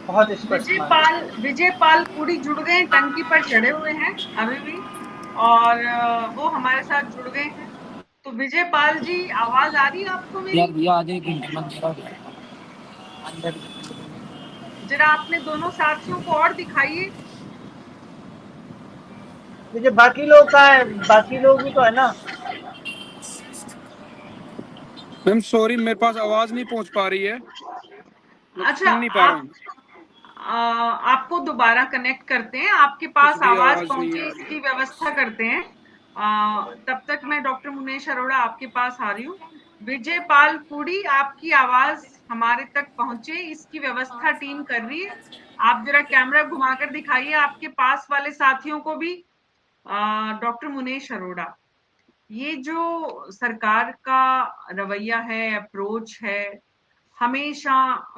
बहुत स्पष्ट मान लीजिए। विजय पाल पूरी जुड़ गए हैं, टंकी पर चढ़े हुए हैं अभी भी, और वो हमारे साथ जुड़ गए हैं। तो विजय पाल जी, आवाज आ रही है आपको यार मेरी? भैया आ जाए 1 घंटे में अंधेरा हो जाएगा अंदर। जरा अपने दोनों साथियों को और दिखाइए। मुझे बाकी लोग कहाँ है, बाकी लोग भी तो है ना। मैम सॉरी, मेरे पास आवाज नहीं पहुंच पा रही है, मैं अच्छा, सुन नहीं पा रहा आप हूँ। आपको दोबारा कनेक्ट करते हैं, आपके पास कुछ भी आवाज आवाज नहीं पहुंचे आ रही। इसकी व्यवस्था करते हैं। तब तक मैं डॉक्टर मुनेश अरोड़ा आपके पास आ रही हूँ। विजय पाल पुरी, आपकी आवाज हमारे तक पहुंचे इसकी व्यवस्था टीम कर रही है। आप जरा कैमरा घुमाकर दिखाइए आपके पास वाले साथियों को भी। डॉक्टर मुनेश अरोड़ा, ये जो सरकार का रवैया है, अप्रोच है, हमेशा,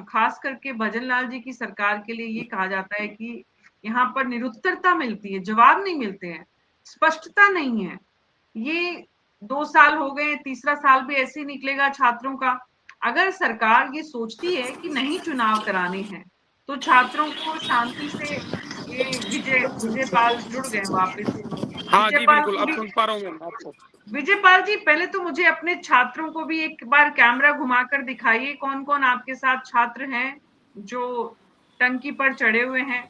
खास करके भजन लाल जी की सरकार के लिए ये कहा जाता है कि यहाँ पर निरुत्तरता मिलती है, जवाब नहीं मिलते हैं, स्पष्टता नहीं है। ये 2 साल हो गए, तीसरा साल भी ऐसे ही निकलेगा छात्रों का। अगर सरकार ये सोचती है कि नहीं चुनाव कराने हैं, तो छात्रों को शांति से, ये विजय पाल जुड़ गए वापस। हाँ विजय जी पाल बिल्कुल, को अब भी, सुन पा रहा हूँ मैम आपको। विजयपाल जी, पहले तो मुझे अपने छात्रों को भी एक बार कैमरा घुमाकर दिखाइए, कौन कौन आपके साथ छात्र हैं जो टंकी पर चढ़े हुए हैं।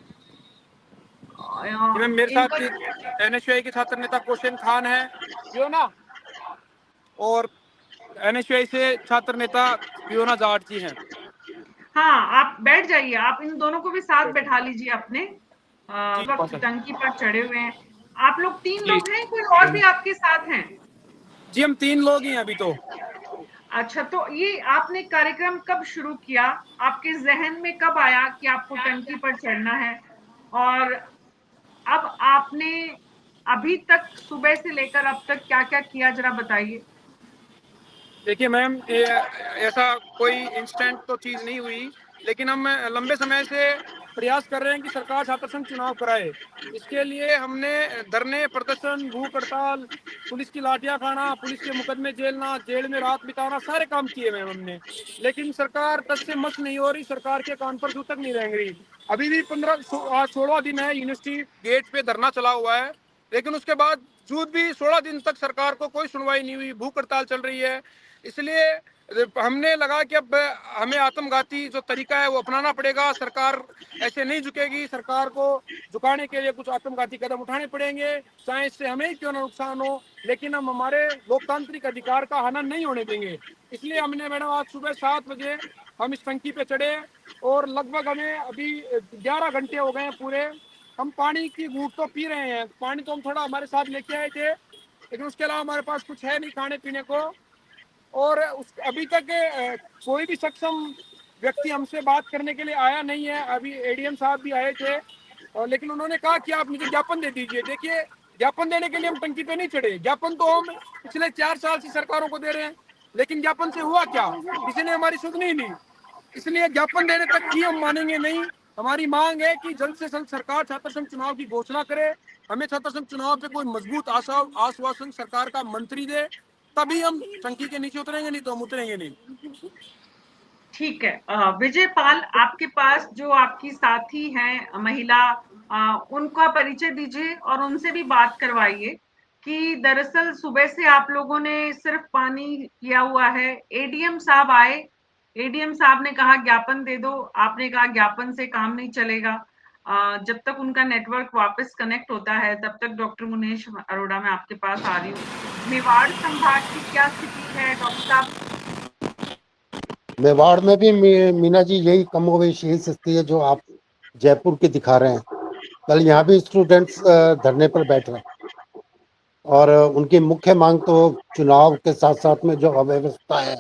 जी मैम, मेरे इनका, साथ एनएसयूआई के छात्र नेता कौशन खान है जो ना, और एनएसयूआई से छात्र नेता पियोना जाट जी हैं। हाँ, आप बैठ जाइए, आप इन दोनों को भी साथ बैठा लीजिए अपने। जी वक्त टंकी पर चढ़े हुए हैं। आप लोग 3 जी लोग हैं, कोई और भी आपके साथ हैं? जी, हम 3 लोग ही हैं अभी तो। अच्छा, तो ये आपने कार्यक्रम कब शुरू किया? आपके जहन में कब आया कि आपको टंकी पर चढ़ना है? और अब आपने अभी तक सुबह से लेकर अब तक क्या-क्या किया, जरा बताइए? देखिए मैम, ऐसा कोई इंस्टेंट तो चीज नहीं हुई, लेकिन हम लंबे समय से प्रयास कर रहे हैं कि सरकार छात्र संघ चुनाव कराए। इसके लिए हमने धरने, प्रदर्शन, भूख हड़ताल, पुलिस की लाठियां खाना, पुलिस के मुकदमे झेलना, जेल में रात बिताना, सारे काम किए मैम हमने। लेकिन सरकार तक से मस नहीं हो रही, सरकार के कान पर जू तक नहीं रह रही। अभी भी 16वां दिन है, यूनिवर्सिटी गेट पे धरना चला हुआ है, लेकिन उसके बाद जूद भी 16 दिन तक सरकार को कोई सुनवाई नहीं हुई, भूख हड़ताल चल रही है। इसलिए हमने लगा कि अब हमें आत्मघाती जो तरीका है वो अपनाना पड़ेगा। सरकार ऐसे नहीं झुकेगी, सरकार को झुकाने के लिए कुछ आत्मघाती कदम उठाने पड़ेंगे, चाहे इससे हमें क्यों ना नुकसान हो, लेकिन हम हमारे लोकतांत्रिक अधिकार का हनन नहीं होने देंगे। इसलिए हमने मैडम आज सुबह 7 बजे हम इस टंकी पे चढ़े, और लगभग हमें अभी 11 घंटे हो गए हैं पूरे। हम पानी की घूंट तो पी रहे हैं, पानी तो हम थोड़ा हमारे साथ लेके आए थे, लेकिन उसके अलावा हमारे पास कुछ है नहीं खाने पीने को। और अभी तक कोई भी सक्षम व्यक्ति हमसे बात करने के लिए आया नहीं है। अभी एडीएम साहब भी आए थे, और लेकिन उन्होंने कहा कि आप मुझे ज्ञापन दे दीजिए। देखिए, ज्ञापन देने के लिए हम टंकी पे नहीं चढ़े, ज्ञापन तो हम पिछले 4 साल से सरकारों को दे रहे हैं, लेकिन ज्ञापन से हुआ क्या? किसी ने हमारी सुननी ही नहीं। इसलिए ज्ञापन देने तक ही हम मानेंगे नहीं। हमारी मांग है कि जल्द से जल्द सरकार छात्र संघ चुनाव की घोषणा करे, हमें छात्र संघ चुनाव पे कोई मजबूत आश्वासन सरकार का मंत्री दे, तभी हम टंकी के नीचे उतरेंगे, नहीं तो हम उतरेंगे नहीं। ठीक है। विजय पाल, आपके पास जो आपकी साथी हैं महिला, उनका परिचय दीजिए और उनसे भी बात करवाइए कि दरअसल सुबह से आप लोगों ने सिर्फ पानी किया हुआ है। एडीएम साहब आए, एडीएम साहब ने कहा ज्ञापन दे दो, आपने कहा ज्ञापन से काम नहीं चलेगा। जब तक उनका नेटवर्क वापस कनेक्ट होता है, तब तक डॉक्टर मुनेश अरोड़ा मैं आपके पास आ रही हूँ। मेवाड़ संभाग की क्या स्थिति है डॉक्टर साहब? मेवाड़ में भी मीना जी यही कमोवेश यही स्थिति है जो आप जयपुर की दिखा रहे हैं। कल यहाँ भी स्टूडेंट्स धरने पर बैठे हैं, और उनकी मुख्य मांग तो चुनाव के साथ साथ में जो अव्यवस्था है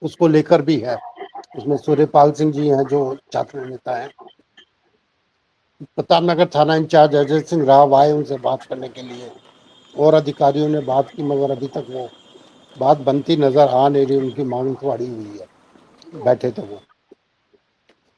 उसको लेकर भी है। उसमें सूर्यपाल सिंह जी हैं जो छात्र नेता हैं। प्रताप नगर थाना इंचार्ज अजय सिंह राव आए उनसे बात करने के लिए, और अधिकारियों ने बात की, मगर अभी तक वो बात बनती नजर आ नहीं रही। उनकी मांग तो अड़ी हुई है, बैठे थे वो।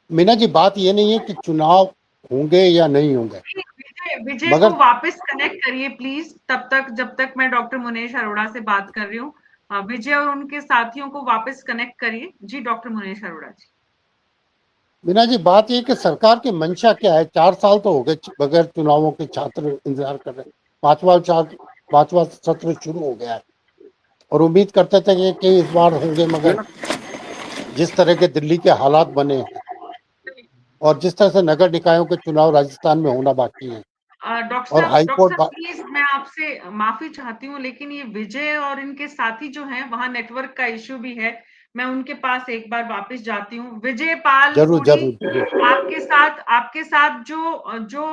मीना जी, बात ये नहीं है कि चुनाव होंगे या नहीं होंगे, विजय विजय को मगर वापस कनेक्ट करिए प्लीज, तब तक जब तक मैं डॉक्टर मुनेश अरोड़ा से बात कर रही हूँ। विजय और उनके साथियों को वापस कनेक्ट करिए। जी डॉक्टर मुनेश अरोड़ा जी। मीना जी, बात ये कि सरकार की मंशा क्या है? 4 साल तो हो गए बगैर चुनावों के छात्र इंतजार कर रहे हैं। पांचवा सत्र शुरू हो गया है और उम्मीद करते थे कि इस बार होंगे, मगर जिस तरह के दिल्ली के हालात बने हैं और जिस तरह से नगर निकायों के चुनाव राजस्थान में होना बाकी है और हाई डॉक्टर कोर्ट साहब प्लीज मैं आपसे माफी चाहती हूँ, लेकिन ये विजय और इनके साथी जो हैं वहां नेटवर्क का इश्यू भी है। मैं उनके पास एक बार वापस जाती हूँ। विजय पाल जरूर पुरी, जरूर जरूर। आपके साथ जो जो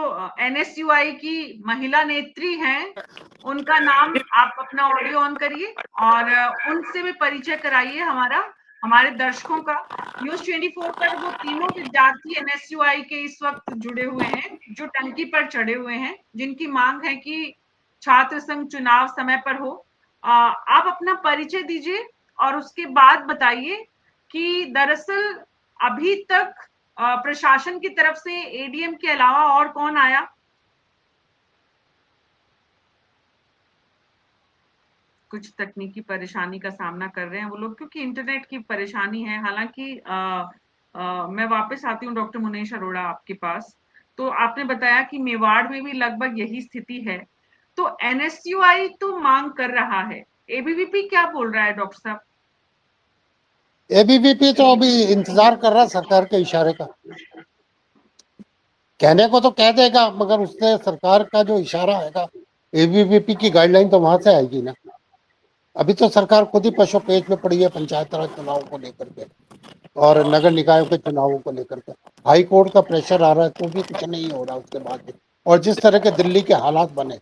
एनएसयूआई की महिला नेत्री हैं, उनका नाम आप अपना ऑडियो ऑन करिए और उनसे भी परिचय कराइए हमारे दर्शकों का। न्यूज 24 पर वो तीनों विद्यार्थी एनएसयूआई के इस वक्त जुड़े हुए हैं, जो टंकी पर चढ़े हुए हैं, जिनकी मांग है कि छात्र संघ चुनाव समय पर हो। आप अपना परिचय दीजिए और उसके बाद बताइए कि दरअसल अभी तक प्रशासन की तरफ से एडीएम के अलावा और कौन आया। कुछ तकनीकी परेशानी का सामना कर रहे हैं वो लोग, क्योंकि इंटरनेट की परेशानी है। हालांकि मैं वापस आती हूँ डॉक्टर मुनेश अरोड़ा आपके पास। तो आपने बताया कि मेवाड़ में भी लगभग यही स्थिति है। तो एनएसयूआई तो मांग कर रहा है, एबीवीपी क्या बोल रहा है डॉक्टर साहब? एबीवीपी तो अभी इंतजार कर रहा है सरकार के इशारे का। कहने को तो कह देगा, मगर उससे सरकार का जो इशारा आएगा, एबीवीपी की गाइडलाइन तो वहां से आएगी ना। अभी तो सरकार खुद ही पशुपेश में पड़ी है पंचायत राज चुनाव को लेकर के और नगर निकायों के चुनावों को लेकर के। हाई कोर्ट का प्रेशर आ रहा है तो भी कुछ नहीं हो रहा उसके बाद भी। और जिस तरह के दिल्ली के हालात बने,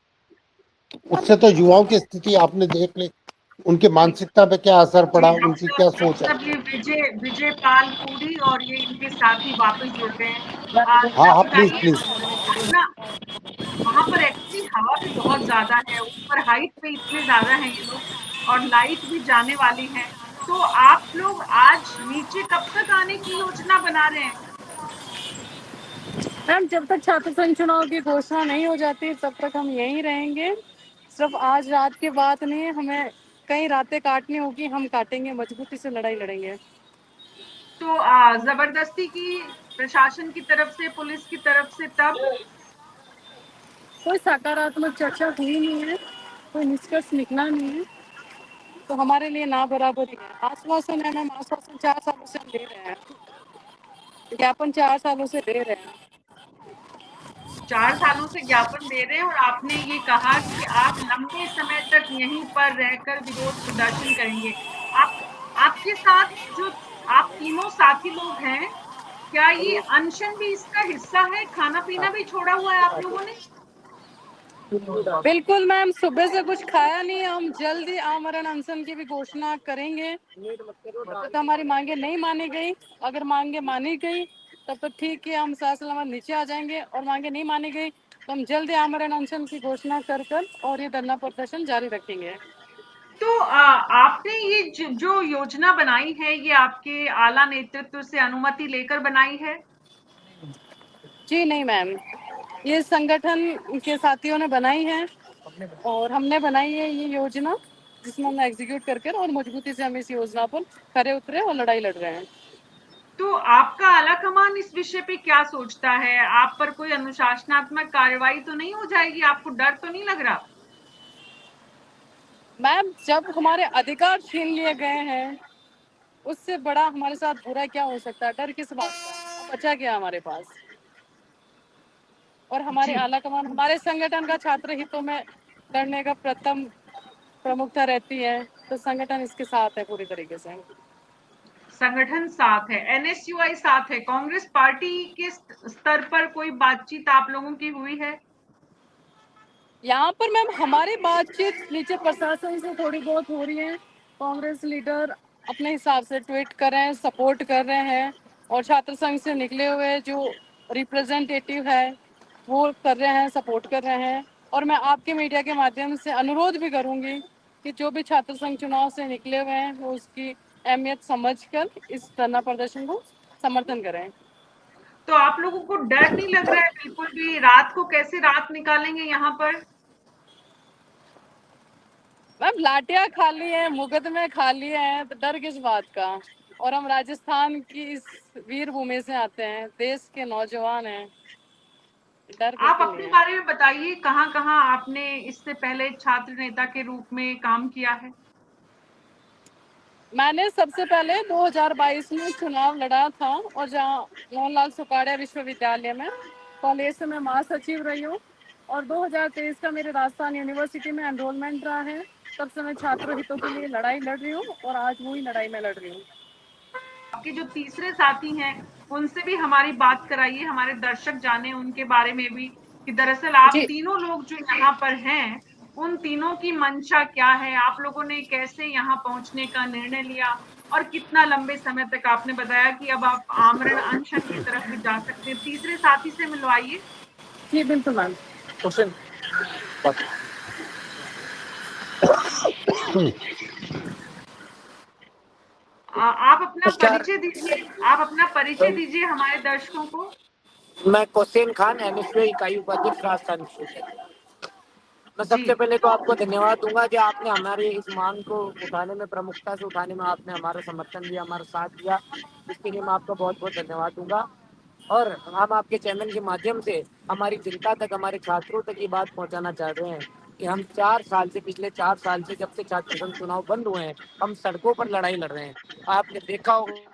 उससे तो युवाओं की स्थिति आपने देख ली, उनकी मानसिकता पे क्या असर जी पड़ा, उनकी क्या सोच डॉक्टर है। साहब, ये विजय पाल पूरी और ये इनके साथी वापस जुड़ गए हैं। हाँ जरा हाँ, प्लीज बताइए प्लीज। अपना। वहां पर एक्चुअली हवा भी बहुत ज्यादा है, ऊपर हाइट पे इतने ज्यादा हैं ये लोग, और लाइट भी जाने वाली है। तो आप लोग आज नीचे कब तक आने की योजना बना रहे हैं? मैम, जब तक छात्र संघ चुनाव की घोषणा नहीं हो जाती तब तक हम यहीं रहेंगे। सिर्फ आज रात की बात नहीं है, हमें कई रातें काटनी होगी, हम काटेंगे, मजबूती से लड़ाई लड़ेंगे। तो जबरदस्ती की प्रशासन की तरफ से, पुलिस की तरफ से, तब कोई सकारात्मक चर्चा हुई नहीं है, कोई निष्कर्ष निकला नहीं है, तो हमारे लिए ना बराबरी है। आश्वासन है मैम, आश्वासन 4 सालों से हम दे रहे हैं, ज्ञापन 4 सालों से दे रहे हैं। 4 सालों से ज्ञापन दे रहे हैं और आपने ये कहा कि आप लंबे समय तक यहीं पर रहकर विरोध प्रदर्शन करेंगे। आप आपके साथ जो आप तीनों साथी लोग हैं, क्या ये अनशन भी इसका हिस्सा है? खाना पीना भी छोड़ा हुआ है आप लोगों ने? बिल्कुल मैम, सुबह से कुछ खाया नहीं है। हम जल्द ही आमरण अनशन की भी घोषणा करेंगे। तो हमारी मांगे नहीं मानी गई, अगर मांगे मानी गई तब तो ठीक है, हम सलामत नीचे आ जाएंगे, और मांगे नहीं मानी गई तो हम जल्द ही आमरण अनशन की घोषणा कर और ये धरना प्रदर्शन जारी रखेंगे। तो आपने ये जो योजना बनाई है, ये आपके आला नेतृत्व से अनुमति लेकर बनाई है? जी नहीं मैम, ये संगठन के साथियों ने बनाई है और हमने बनाई है ये योजना, जिसमें हम एग्जीक्यूट कर और मजबूती से हम इस योजना पर खरे उतरे और लड़ाई लड़ रहे हैं। तो आपका आलाकमान इस विषय पे क्या सोचता है? आप पर कोई अनुशासनात्मक कार्रवाई तो नहीं हो जाएगी? आपको डर तो नहीं लग रहा? मैम, जब हमारे अधिकार छीन लिए गए हैं, उससे बड़ा हमारे साथ बुरा क्या हो सकता है? डर किस बात का? अब बचा क्या हमारे पास? और हमारे जी, आलाकमान, हमारे संगठन का छात्र हितों में लड़ने का प्रथम प्रमुखता रहती है, तो संगठन इसके साथ है पूरी तरीके से। संगठन साथ है, एनएसयूआई साथ है। कांग्रेस पार्टी के स्तर पर कोई बातचीत आप लोगों की हुई है? यहाँ पर मैम हमारी बातचीत नीचे प्रशासन से थोड़ी बहुत हो रही है। कांग्रेस लीडर अपने हिसाब से ट्वीट कर रहे हैं, सपोर्ट कर रहे हैं, और छात्र संघ से निकले हुए जो रिप्रेजेंटेटिव है वो कर रहे हैं, सपोर्ट कर रहे हैं। और मैं आपके मीडिया के माध्यम से अनुरोध भी करूंगी कि जो भी छात्र संघ चुनाव से निकले हुए हैं वो उसकी अहमियत समझकर इस धरना प्रदर्शन को समर्थन करें। तो आप लोगों को डर नहीं लग रहा है बिल्कुल भी? रात को कैसे रात निकालेंगे यहाँ पर? मैम, लाठियां खाली है, मुकदमे खाली है, तो डर किस बात का? और हम राजस्थान की इस वीर भूमि से आते हैं, देश के नौजवान हैं, डर आप बिल्कुल अपने नहीं है। बारे में बताइए, कहाँ कहाँ आपने इससे पहले छात्र नेता के रूप में काम किया है? मैंने सबसे पहले 2022 में चुनाव लड़ा था और जहाँ मोहनलाल सुखाड़िया विश्वविद्यालय में कॉलेज से मैं महासचिव रही हूँ और 2023 का मेरे राजस्थान यूनिवर्सिटी में एनरोलमेंट रहा है। तब से मैं छात्र हितों के लिए लड़ाई लड़ रही हूँ और आज वही लड़ाई में लड़ रही हूँ। आपके जो तीसरे साथी हैं, उनसे भी हमारी बात कराइए, हमारे दर्शक जाने उनके बारे में भी कि दरअसल आप जी तीनों लोग जो यहाँ पर हैं, उन तीनों की मंशा क्या है? आप लोगों ने कैसे यहाँ पहुंचने का निर्णय लिया और कितना लंबे समय तक? आपने बताया कि अब आप आमरण अनशन की तरफ भी जा सकते हैं। तीसरे साथी से मिलवाइए। जी बिल्कुल मैम। क्वेश्चन आप अपना नमस्कार। परिचय दीजिए, आप अपना परिचय दीजिए हमारे दर्शकों को। मैं कोसेन खान, एनएसयू इकाई उपाध्यक्ष राजस्थान विश्वविद्यालय। मैं जी, सबसे पहले तो आपको धन्यवाद दूंगा कि आपने हमारी इस मांग को उठाने में, प्रमुखता से उठाने में आपने हमारा समर्थन दिया, हमारा साथ दिया। इसके लिए मैं आपका बहुत बहुत धन्यवाद दूंगा। और हम आपके चैनल के माध्यम से हमारी जनता तक, हमारे छात्रों तक ये बात पहुंचाना चाह रहे हैं कि हम 4 साल से, पिछले 4 साल से, जब से छात्र संघ चुनाव बंद हुए हैं, हम सड़कों पर लड़ाई लड़ रहे हैं। आपने देखा होगा